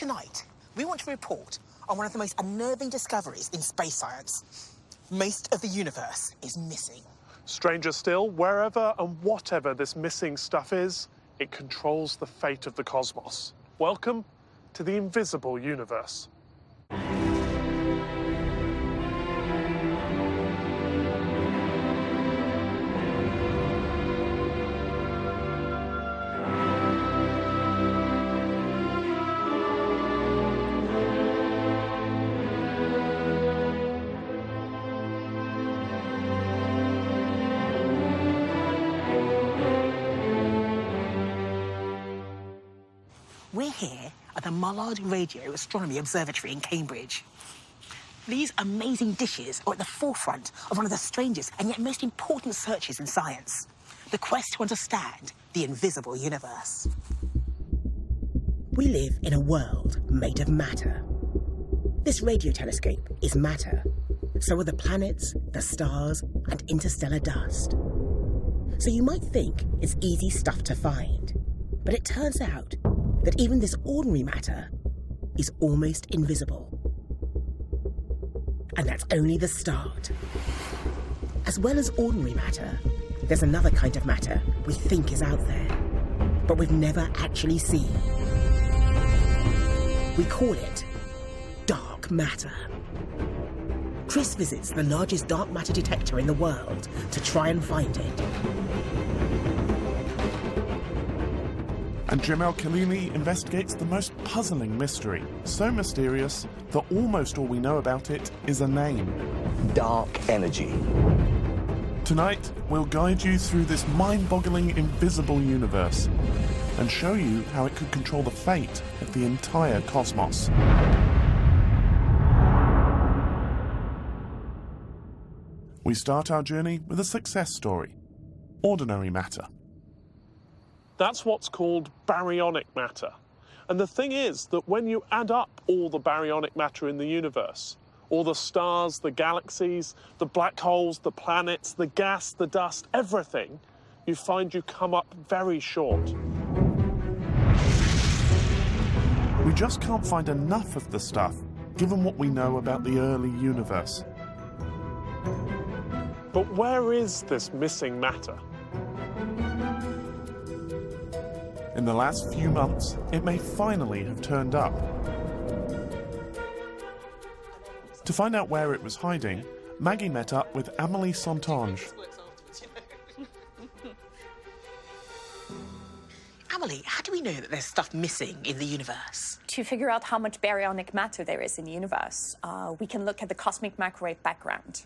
Tonight, we want to report on one of the most unnerving discoveries in space science. Most of the universe is missing. Stranger still, wherever and whatever this missing stuff is, it controls the fate of the cosmos. Welcome to the invisible universe. We're here at the Mullard Radio Astronomy Observatory in Cambridge. These amazing dishes are at the forefront of one of the strangest and yet most important searches in science, the quest to understand the invisible universe. We live in a world made of matter. This radio telescope is matter. So are the planets, the stars, and interstellar dust. So you might think it's easy stuff to find, but it turns out that even this ordinary matter is almost invisible. And that's only the start. As well as ordinary matter, there's another kind of matter we think is out there, but we've never actually seen. We call it dark matter. Chris visits the largest dark matter detector in the world to try and find it. And Jim El-Khalili investigates the most puzzling mystery, so mysterious that almost all we know about it is a name. Dark energy. Tonight, we'll guide you through this mind-boggling invisible universe and show you how it could control the fate of the entire cosmos. We start our journey with a success story, ordinary matter. That's what's called baryonic matter. And the thing is that when you add up all the baryonic matter in the universe, all the stars, the galaxies, the black holes, the planets, the gas, the dust, everything, you find you come up very short. We just can't find enough of the stuff, given what we know about the early universe. But where is this missing matter? In the last few months, it may finally have turned up. To find out where it was hiding, Maggie met up with Amélie Santonge. Amélie, how do we know that there's stuff missing in the universe? To figure out how much baryonic matter there is in the universe, we can look at the cosmic microwave background.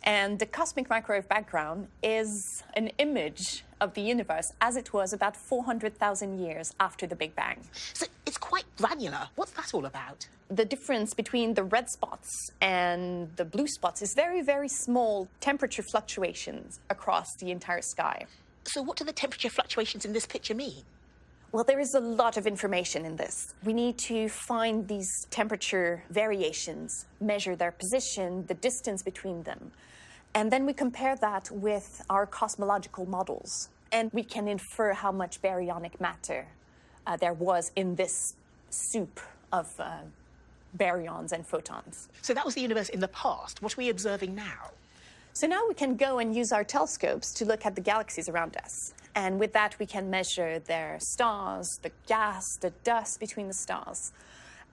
And the cosmic microwave background is an image of the universe as it was about 400,000 years after the Big Bang. So it's quite granular. What's that all about? The difference between the red spots and the blue spots is very, very small temperature fluctuations across the entire sky. So what do the temperature fluctuations in this picture mean? Well, there is a lot of information in this. We need to find these temperature variations, measure their position, the distance between them. And then we compare that with our cosmological models. And we can infer how much baryonic matter there was in this soup of baryons and photons. So that was the universe in the past. What are we observing now? So now we can go and use our telescopes to look at the galaxies around us. And with that, we can measure their stars, the gas, the dust between the stars.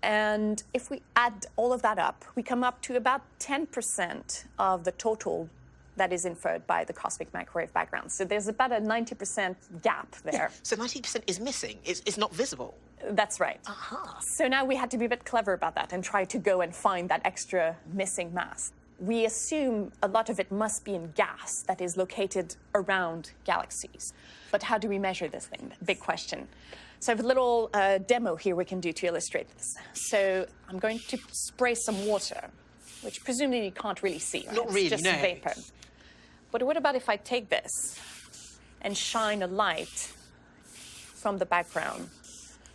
And if we add all of that up, we come up to about 10% of the total that is inferred by the cosmic microwave background. So there's about a 90% gap there. Yeah, so 90% is missing. It's not visible. That's right. Aha. So now we had to be a bit clever about that and try to go and find that extra missing mass. We assume a lot of it must be in gas that is located around galaxies. But how do we measure this thing? Big question. So I have a little demo here we can do to illustrate this. So I'm going to spray some water, which presumably you can't really see. Right? Not really, it's just no. vapor. But what about if I take this and shine a light from the background?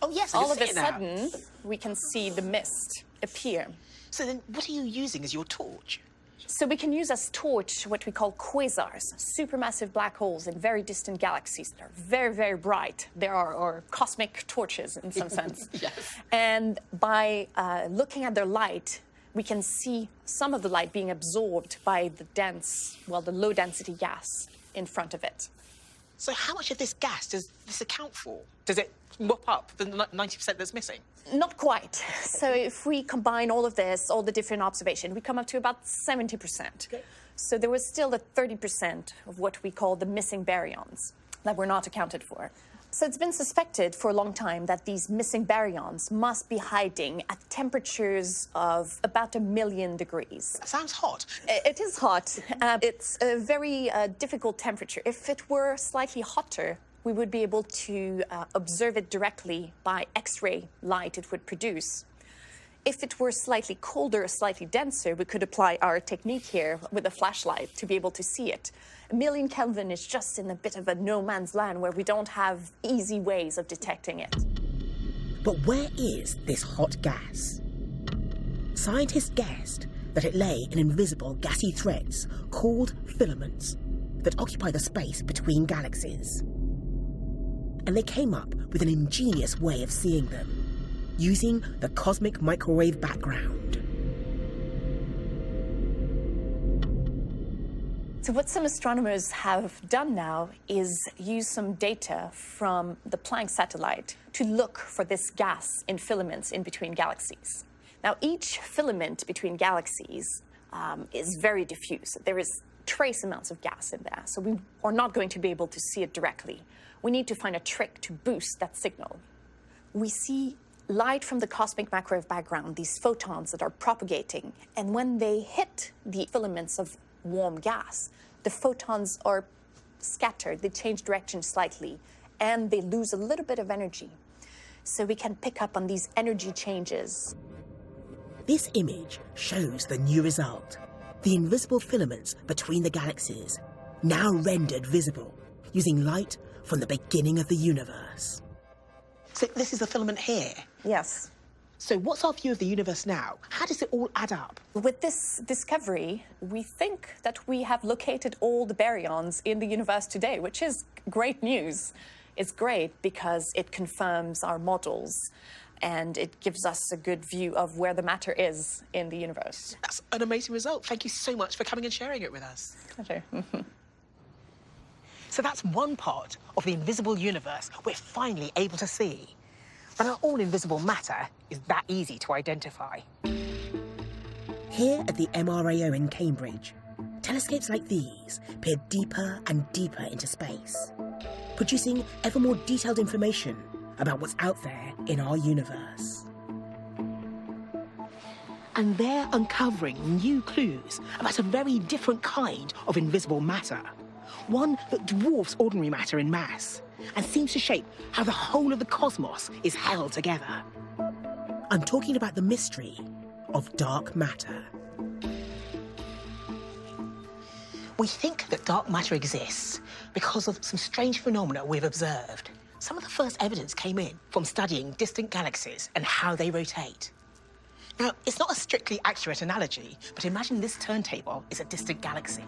Oh, yes, I All can of see a it now. sudden, we can see the mist appear. So then what are you using as your torch? So we can use as torch what we call quasars, supermassive black holes in very distant galaxies that are very, very bright. They are our cosmic torches in some sense. Yes. And by looking at their light, we can see some of the light being absorbed by the low density gas in front of it. So how much of this gas does this account for? Does it mop up the 90% that's missing? Not quite. So if we combine all of this, all the different observations, we come up to about 70%. Okay. So there was still a 30% of what we call the missing baryons that were not accounted for. So it's been suspected for a long time that these missing baryons must be hiding at temperatures of about 1 million degrees. That sounds hot. It is hot. It's a very difficult temperature. If it were slightly hotter, we would be able to observe it directly by X-ray light it would produce. If it were slightly colder, slightly denser, we could apply our technique here with a flashlight to be able to see it. 1 million Kelvin is just in a bit of a no man's land where we don't have easy ways of detecting it. But where is this hot gas? Scientists guessed that it lay in invisible gassy threads called filaments that occupy the space between galaxies. And they came up with an ingenious way of seeing them, using the cosmic microwave background. So what some astronomers have done now is use some data from the Planck satellite to look for this gas in filaments in between galaxies. Now, each filament between galaxies is very diffuse. There is trace amounts of gas in there, so we are not going to be able to see it directly. We need to find a trick to boost that signal. We see light from the cosmic microwave background, these photons that are propagating, and when they hit the filaments of warm gas, the photons are scattered, they change direction slightly, and they lose a little bit of energy. So we can pick up on these energy changes. This image shows the new result. The invisible filaments between the galaxies, now rendered visible, using light from the beginning of the universe. So this is the filament here. Yes. So what's our view of the universe now? How does it all add up? With this discovery, we think that we have located all the baryons in the universe today, which is great news. It's great because it confirms our models and it gives us a good view of where the matter is in the universe. That's an amazing result. Thank you so much for coming and sharing it with us. Pleasure. So that's one part of the invisible universe we're finally able to see. But not all invisible matter is that easy to identify. Here at the MRAO in Cambridge, telescopes like these peer deeper and deeper into space, producing ever more detailed information about what's out there in our universe. And they're uncovering new clues about a very different kind of invisible matter. One that dwarfs ordinary matter in mass and seems to shape how the whole of the cosmos is held together. I'm talking about the mystery of dark matter. We think that dark matter exists because of some strange phenomena we've observed. Some of the first evidence came in from studying distant galaxies and how they rotate. Now, it's not a strictly accurate analogy, but imagine this turntable is a distant galaxy.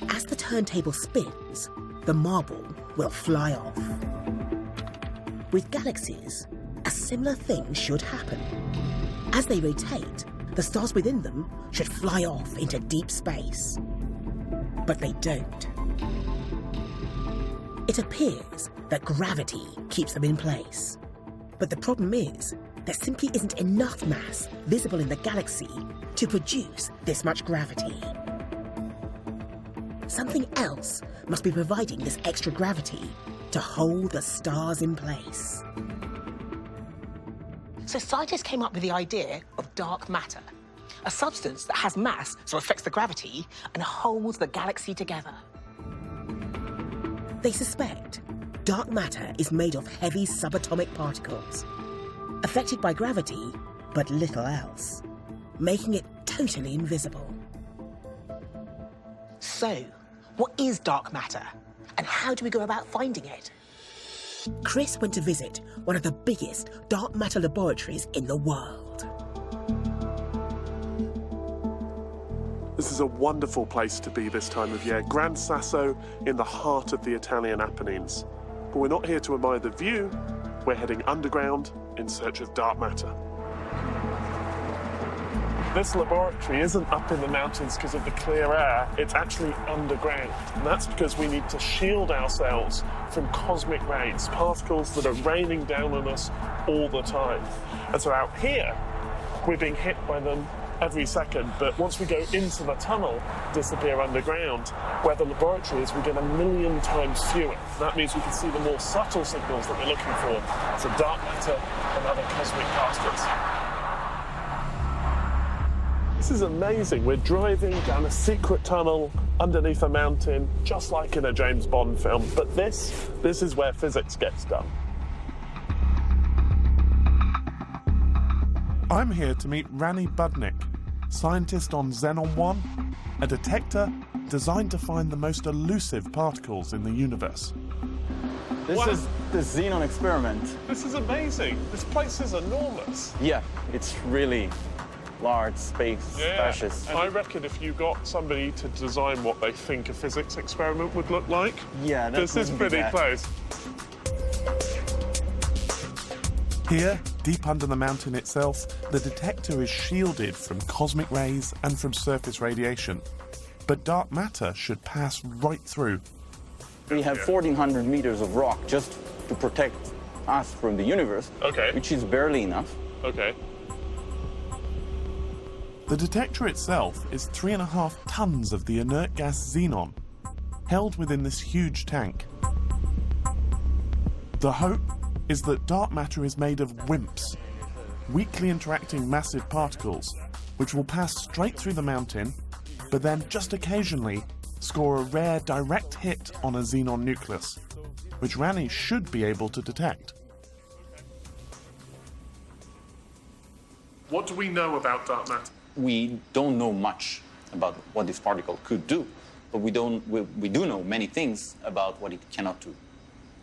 As the turntable spins, the marble will fly off. With galaxies, a similar thing should happen. As they rotate, the stars within them should fly off into deep space. But they don't. It appears that gravity keeps them in place. But the problem is, there simply isn't enough mass visible in the galaxy to produce this much gravity. Something else must be providing this extra gravity to hold the stars in place. So scientists came up with the idea of dark matter, a substance that has mass, so affects the gravity, and holds the galaxy together. They suspect dark matter is made of heavy subatomic particles, affected by gravity, but little else, making it totally invisible. So, what is dark matter? And how do we go about finding it? Chris went to visit one of the biggest dark matter laboratories in the world. This is a wonderful place to be this time of year. Gran Sasso in the heart of the Italian Apennines. But we're not here to admire the view, we're heading underground in search of dark matter. This laboratory isn't up in the mountains because of the clear air, it's actually underground. And that's because we need to shield ourselves from cosmic rays, particles that are raining down on us all the time. And so out here, we're being hit by them every second, but once we go into the tunnel, disappear underground, where the laboratory is, we get 1,000,000 times fewer. That means we can see the more subtle signals that we're looking for, so dark matter and other cosmic particles. This is amazing. We're driving down a secret tunnel underneath a mountain, just like in a James Bond film. But this is where physics gets done. I'm here to meet Rani Budnik, scientist on Xenon 1, a detector designed to find the most elusive particles in the universe. This is the Xenon experiment. This is amazing. This place is enormous. Yeah, it's really large, spacious. I reckon if you got somebody to design what they think a physics experiment would look like, Yeah, this is pretty close. Here, deep under the mountain itself, the detector is shielded from cosmic rays and from surface radiation. But dark matter should pass right through. We have 1,400 meters of rock just to protect us from the universe, which is barely enough. Okay. The detector itself is 3.5 tons of the inert gas xenon, held within this huge tank. The hope is that dark matter is made of WIMPs, weakly interacting massive particles, which will pass straight through the mountain, but then just occasionally score a rare direct hit on a xenon nucleus, which Rani should be able to detect. What do we know about dark matter? We don't know much about what this particle could do, but we do know many things about what it cannot do.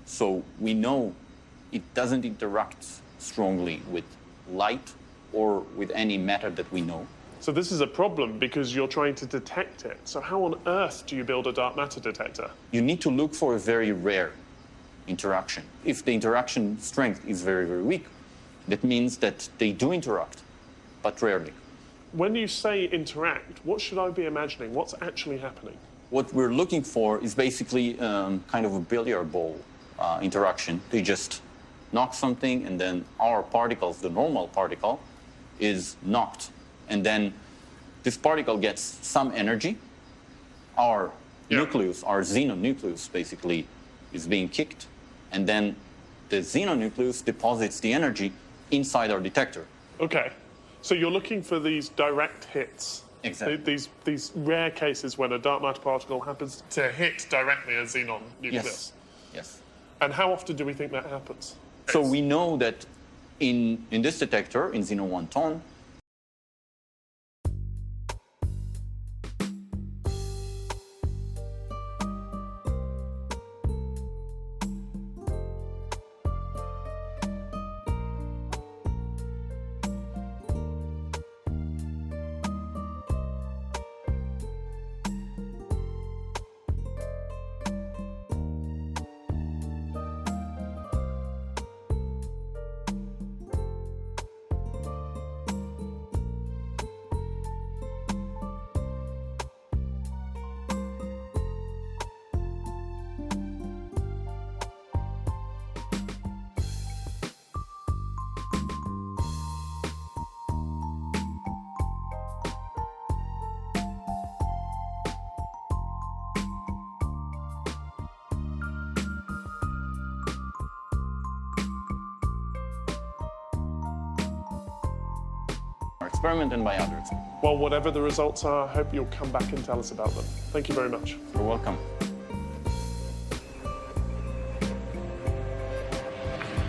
So we know it doesn't interact strongly with light or with any matter that we know. So this is a problem because you're trying to detect it. So how on earth do you build a dark matter detector? You need to look for a very rare interaction. If the interaction strength is very, very weak, that means that they do interact, but rarely. When you say interact, what should I be imagining? What's actually happening? What we're looking for is basically kind of a billiard ball interaction. They just knock something, and then our particles, the normal particle, is knocked. And then this particle gets some energy. Our nucleus, our xenon nucleus, basically, is being kicked. And then the xenon nucleus deposits the energy inside our detector. Okay. So you're looking for these direct hits. Exactly. These rare cases when a dark matter particle happens to hit directly a xenon nucleus. Yes. And how often do we think that happens? So we know that in this detector, in Xenon 1 ton, experiment and by others. Well, whatever the results are, I hope you'll come back and tell us about them. Thank you very much. You're welcome.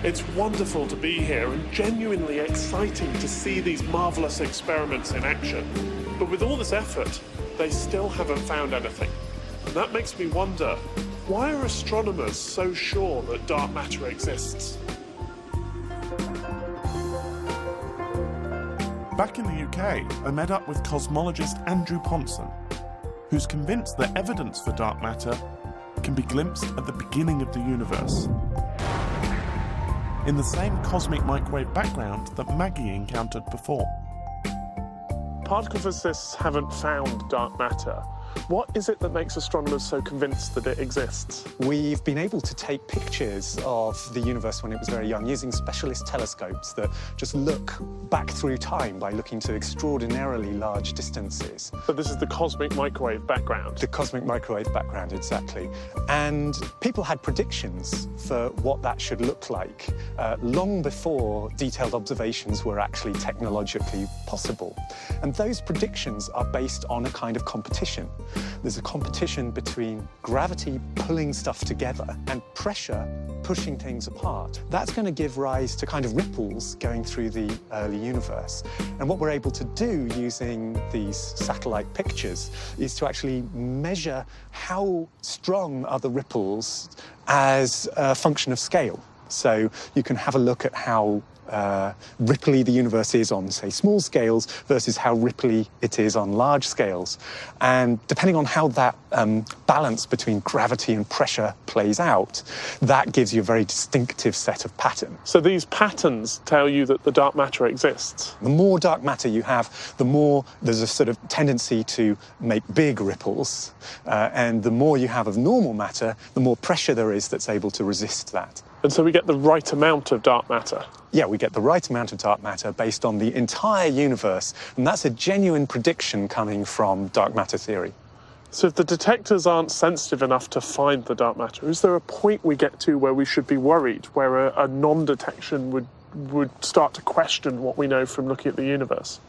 It's wonderful to be here and genuinely exciting to see these marvelous experiments in action. But with all this effort, they still haven't found anything. And that makes me wonder, why are astronomers so sure that dark matter exists? Back in the UK, I met up with cosmologist Andrew Ponson, who's convinced that evidence for dark matter can be glimpsed at the beginning of the universe, in the same cosmic microwave background that Maggie encountered before. Particle physicists haven't found dark matter. What is it that makes astronomers so convinced that it exists? We've been able to take pictures of the universe when it was very young using specialist telescopes that just look back through time by looking to extraordinarily large distances. So this is the cosmic microwave background? The cosmic microwave background, exactly. And people had predictions for what that should look like long before detailed observations were actually technologically possible. And those predictions are based on a kind of competition. There's a competition between gravity pulling stuff together and pressure pushing things apart. That's going to give rise to kind of ripples going through the early universe. And what we're able to do using these satellite pictures is to actually measure how strong are the ripples as a function of scale. So you can have a look at how ripply the universe is on, say, small scales versus how ripply it is on large scales. And depending on how that balance between gravity and pressure plays out, that gives you a very distinctive set of patterns. So these patterns tell you that the dark matter exists? The more dark matter you have, the more there's a sort of tendency to make big ripples. And the more you have of normal matter, the more pressure there is that's able to resist that. And so we get the right amount of dark matter? Yeah, we get the right amount of dark matter based on the entire universe, and that's a genuine prediction coming from dark matter theory. So if the detectors aren't sensitive enough to find the dark matter, is there a point we get to where we should be worried, where a non-detection would start to question what we know from looking at the universe?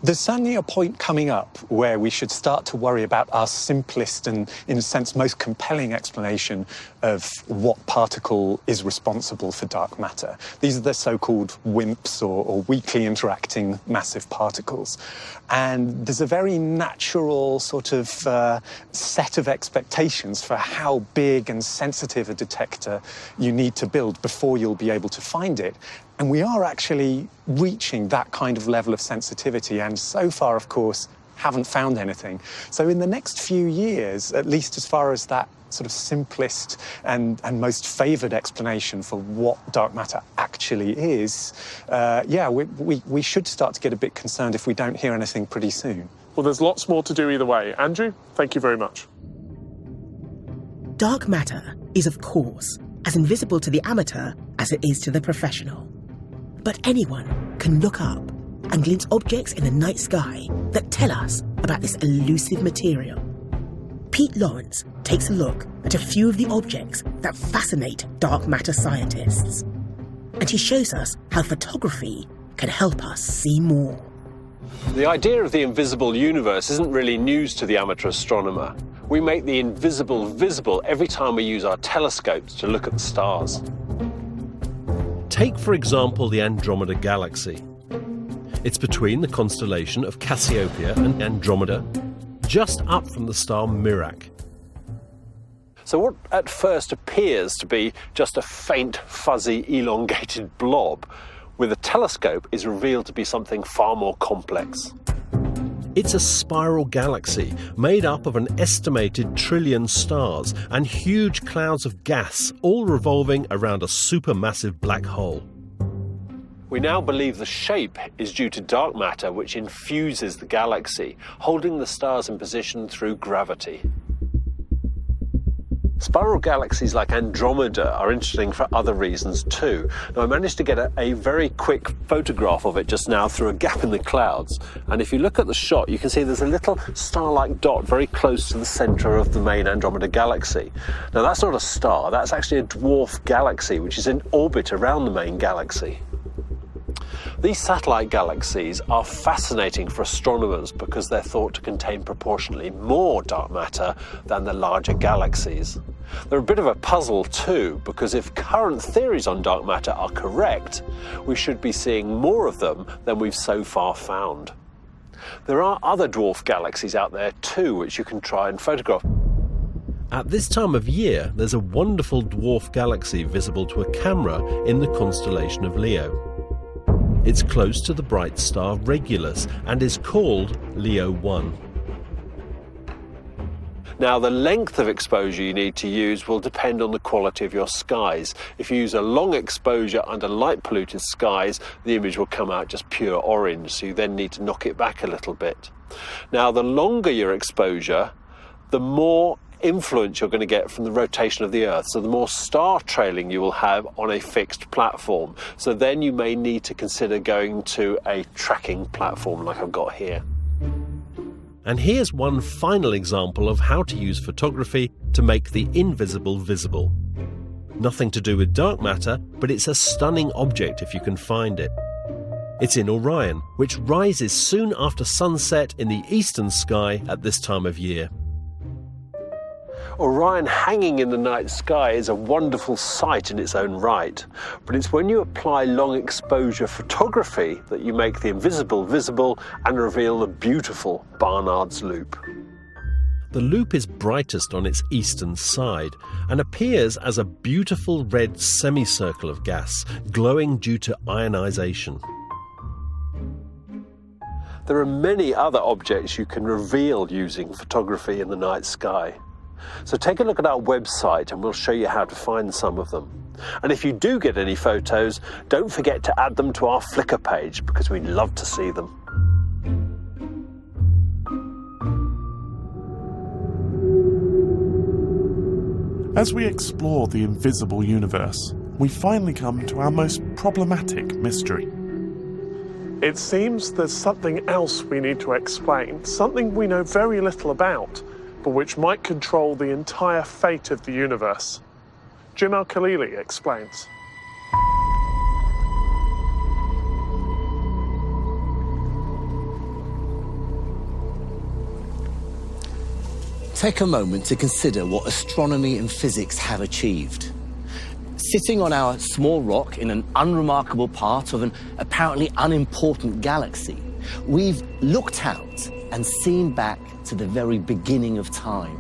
There's certainly a point coming up where we should start to worry about our simplest and, in a sense, most compelling explanation of what particle is responsible for dark matter. These are the so-called WIMPs, or weakly interacting massive particles. And there's a very natural sort of set of expectations for how big and sensitive a detector you need to build before you'll be able to find it. And we are actually reaching that kind of level of sensitivity, and so far, of course, haven't found anything. So in the next few years, at least as far as that sort of simplest and most favoured explanation for what dark matter actually is, we should start to get a bit concerned if we don't hear anything pretty soon. Well, there's lots more to do either way. Andrew, thank you very much. Dark matter is, of course, as invisible to the amateur as it is to the professional. But anyone can look up and glimpse objects in the night sky that tell us about this elusive material. Pete Lawrence takes a look at a few of the objects that fascinate dark matter scientists. And he shows us how photography can help us see more. The idea of the invisible universe isn't really news to the amateur astronomer. We make the invisible visible every time we use our telescopes to look at the stars. Take, for example, the Andromeda Galaxy. It's between the constellation of Cassiopeia and Andromeda, just up from the star Merak. So what at first appears to be just a faint, fuzzy, elongated blob, with a telescope is revealed to be something far more complex. It's a spiral galaxy made up of an estimated 1 trillion stars and huge clouds of gas, all revolving around a supermassive black hole. We now believe the shape is due to dark matter, which infuses the galaxy, holding the stars in position through gravity. Spiral galaxies like Andromeda are interesting for other reasons too. Now, I managed to get a very quick photograph of it just now through a gap in the clouds. And if you look at the shot, you can see there's a little star-like dot very close to the centre of the main Andromeda galaxy. Now, that's not a star, that's actually a dwarf galaxy, which is in orbit around the main galaxy. These satellite galaxies are fascinating for astronomers because they're thought to contain proportionally more dark matter than the larger galaxies. They're a bit of a puzzle too, because if current theories on dark matter are correct, we should be seeing more of them than we've so far found. There are other dwarf galaxies out there too, which you can try and photograph. At this time of year, there's a wonderful dwarf galaxy visible to a camera in the constellation of Leo. It's close to the bright star Regulus and is called Leo 1. Now, the length of exposure you need to use will depend on the quality of your skies. If you use a long exposure under light polluted skies, the image will come out just pure orange, so you then need to knock it back a little bit. Now, the longer your exposure, the more influence you're going to get from the rotation of the Earth, so the more star trailing you will have on a fixed platform. So then you may need to consider going to a tracking platform like I've got here. And here's one final example of how to use photography to make the invisible visible. Nothing to do with dark matter, but it's a stunning object if you can find it. It's in Orion, which rises soon after sunset in the eastern sky at this time of year. Orion hanging in the night sky is a wonderful sight in its own right, but it's when you apply long exposure photography that you make the invisible visible and reveal the beautiful Barnard's Loop. The loop is brightest on its eastern side and appears as a beautiful red semicircle of gas, glowing due to ionization. There are many other objects you can reveal using photography in the night sky. So take a look at our website and we'll show you how to find some of them. And if you do get any photos, don't forget to add them to our Flickr page because we'd love to see them. As we explore the invisible universe, we finally come to our most problematic mystery. It seems there's something else we need to explain, something we know very little about, but which might control the entire fate of the universe. Jim Al-Khalili explains. Take a moment to consider what astronomy and physics have achieved. Sitting on our small rock in an unremarkable part of an apparently unimportant galaxy, we've looked out and seen back to the very beginning of time.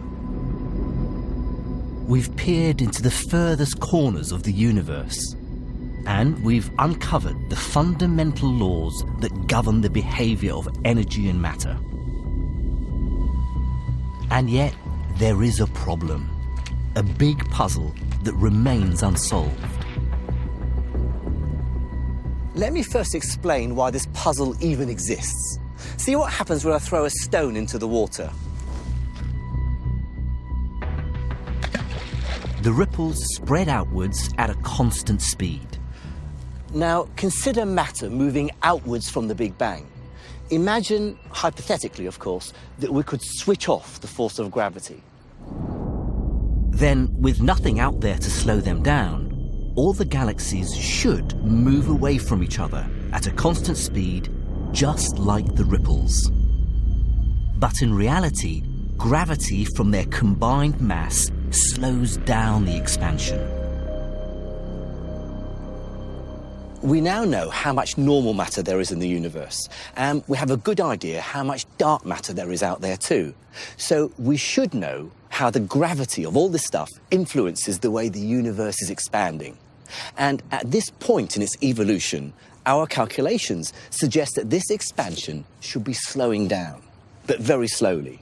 We've peered into the furthest corners of the universe, and we've uncovered the fundamental laws that govern the behavior of energy and matter. And yet, there is a problem, a big puzzle that remains unsolved. Let me first explain why this puzzle even exists. See what happens when I throw a stone into the water. The ripples spread outwards at a constant speed. Now, consider matter moving outwards from the Big Bang. Imagine, hypothetically of course, that we could switch off the force of gravity. Then, with nothing out there to slow them down, all the galaxies should move away from each other at a constant speed, just like the ripples. But in reality, gravity from their combined mass slows down the expansion. We now know how much normal matter there is in the universe, and we have a good idea how much dark matter there is out there too. So we should know how the gravity of all this stuff influences the way the universe is expanding. And at this point in its evolution, our calculations suggest that this expansion should be slowing down, but very slowly.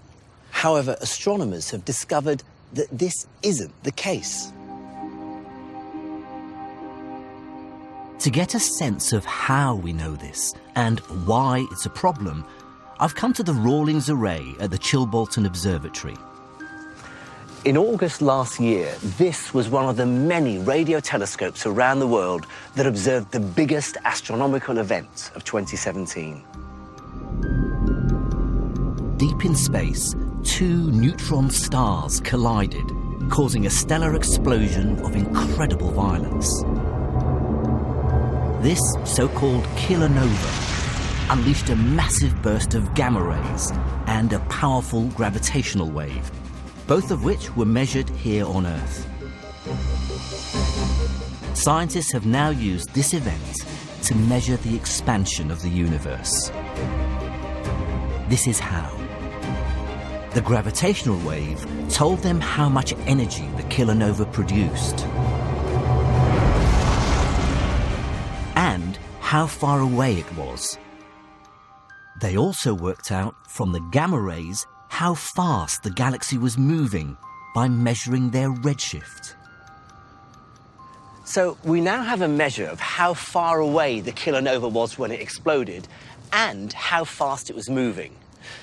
However, astronomers have discovered that this isn't the case. To get a sense of how we know this and why it's a problem, I've come to the Rawlings Array at the Chilbolton Observatory. In August last year, this was one of the many radio telescopes around the world that observed the biggest astronomical event of 2017. Deep in space, two neutron stars collided, causing a stellar explosion of incredible violence. This so-called kilonova unleashed a massive burst of gamma rays and a powerful gravitational wave, both of which were measured here on Earth. Scientists have now used this event to measure the expansion of the universe. This is how. The gravitational wave told them how much energy the kilonova produced and how far away it was. They also worked out from the gamma rays how fast the galaxy was moving by measuring their redshift. So we now have a measure of how far away the kilonova was when it exploded and how fast it was moving.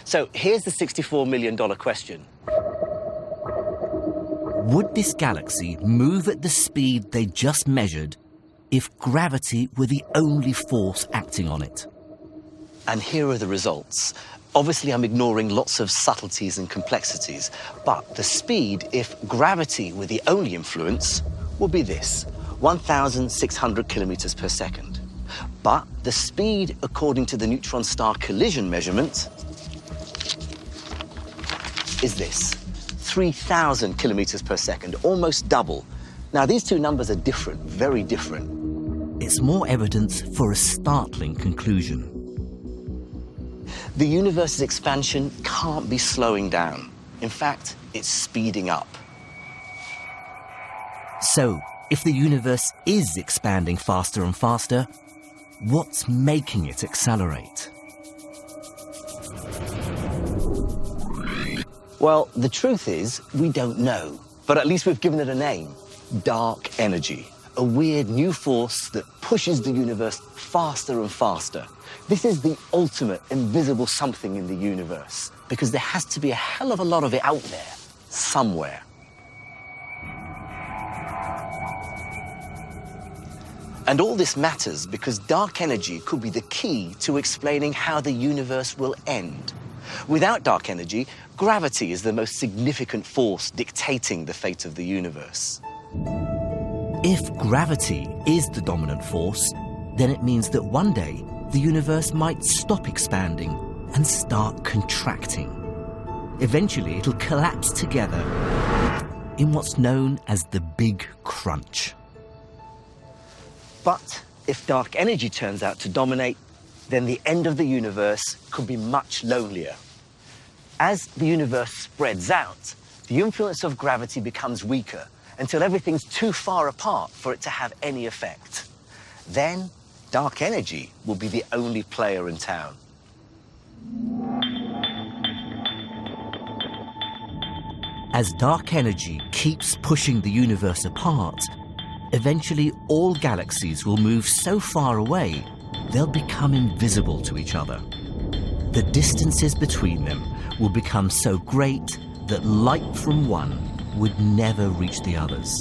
So here's the $64 million question. Would this galaxy move at the speed they just measured if gravity were the only force acting on it? And here are the results. Obviously, I'm ignoring lots of subtleties and complexities, but the speed, if gravity were the only influence, would be this, 1,600 kilometers per second. But the speed, according to the neutron star collision measurement, is this, 3,000 kilometers per second, almost double. Now, these two numbers are different, very different. It's more evidence for a startling conclusion. The universe's expansion can't be slowing down. In fact, it's speeding up. So, if the universe is expanding faster and faster, what's making it accelerate? Well, the truth is, we don't know. But at least we've given it a name. Dark energy. A weird new force that pushes the universe faster and faster. This is the ultimate invisible something in the universe, because there has to be a hell of a lot of it out there, somewhere. And all this matters because dark energy could be the key to explaining how the universe will end. Without dark energy, gravity is the most significant force dictating the fate of the universe. If gravity is the dominant force, then it means that one day the universe might stop expanding and start contracting. Eventually, it'll collapse together in what's known as the Big Crunch. But if dark energy turns out to dominate, then the end of the universe could be much lonelier. As the universe spreads out, the influence of gravity becomes weaker until everything's too far apart for it to have any effect. Then, dark energy will be the only player in town. As dark energy keeps pushing the universe apart, eventually all galaxies will move so far away they'll become invisible to each other. The distances between them will become so great that light from one would never reach the others,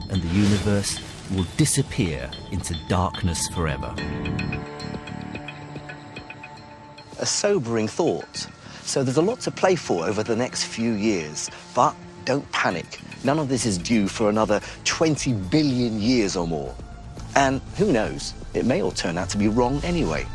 and the universe will disappear into darkness forever. A sobering thought. So there's a lot to play for over the next few years, but don't panic. None of this is due for another 20 billion years or more. And who knows, it may all turn out to be wrong anyway.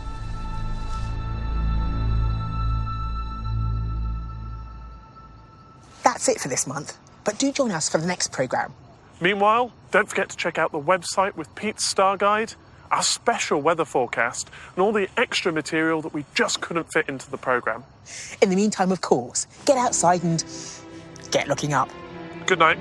That's it for this month, but do join us for the next programme. Meanwhile, don't forget to check out the website with Pete's Star Guide, our special weather forecast, and all the extra material that we just couldn't fit into the programme. In the meantime, of course, get outside and get looking up. Good night.